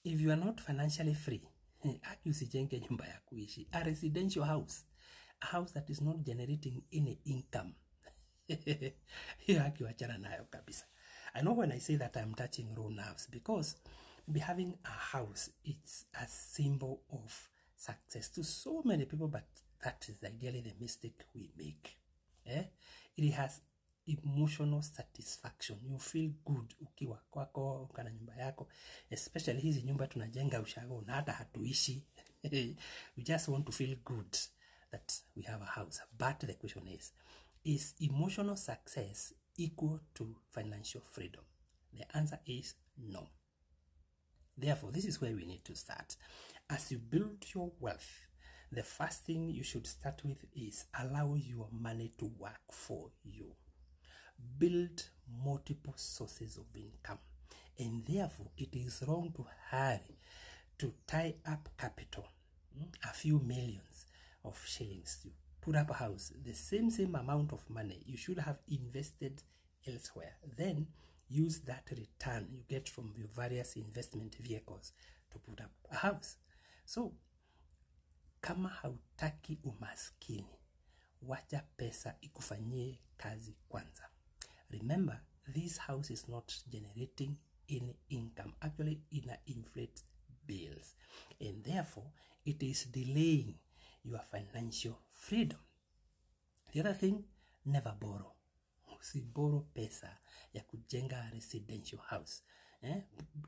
if you are not financially free, usijenge nyumba ya kuishi. A residential house, a house that is not generating any income, hiyo haki wachana nayo kabisa. I know when I say that I'm touching raw nerves, because be having a house, it's a symbol of success to so many people, but that is ideally the mistake we make. It has emotional satisfaction. You feel good ukiwa kwako kana nyumba yako, especially hizi nyumba tunajenga ushago na hata hatuishi. We just want to feel good that we have a house. But the question is emotional success equal to financial freedom? The answer is no. Therefore, this is where we need to start. As you build your wealth, the first thing you should start with is allow your money to work for you. Build multiple sources of income. And therefore, it is wrong to hurry to tie up capital, a few millions of shillings. You put up a house, the same amount of money you should have invested elsewhere. Then use that return you get from your various investment vehicles to put up a house. So, kama hautaki umaskini, wacha pesa ikufanyie kazi kwanza. Remember, this house is not generating any income. Actually, it inflates bills. And therefore, it is delaying your financial freedom. The other thing, never borrow. Borrow pesa ya kujenga residential house,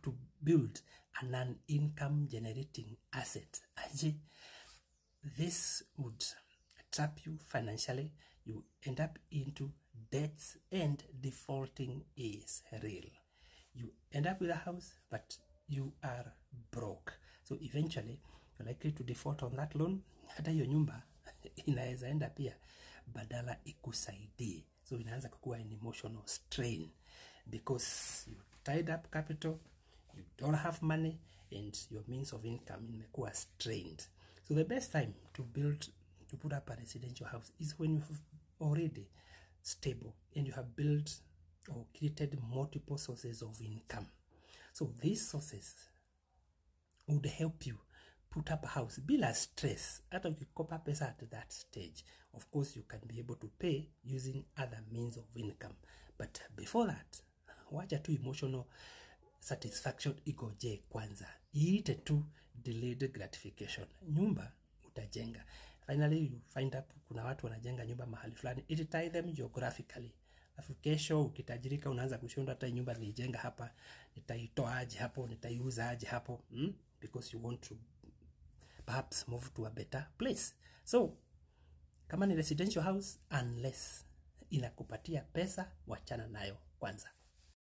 to build an income generating asset. This would trap you financially. You end up into debts, and defaulting is real. You end up with a house, but you are broke. So eventually, you're likely to default on that loan. Hata hiyo nyumba inaweza enda pia badala ikusaidie. So inaanza kukua an emotional strain because you tied up capital, you don't have money, and your means of income imekuwa strained. So the best time to put up a residential house is when you're already stable and you have built or created multiple sources of income. So these sources would help you put up a house bila stress. Hata ukikopa pesa at that stage, of course you can be able to pay using other means of income. But before that, wacha tu emotional satisfaction igoje kwanza. Iite tu delayed gratification. Nyumba utajenga. Finally you find out kuna watu wanajenga nyumba mahali fulani. It tie them geographically. Afu kesho ukitajirika unaanza kushonda hata nyumba nilijenga hapa, nitaitoa aje hapo, nitaiuza aje hapo, because you want to perhaps move to a better place. So, kama ni residential house, unless inakupatia pesa, wachana nayo kwanza.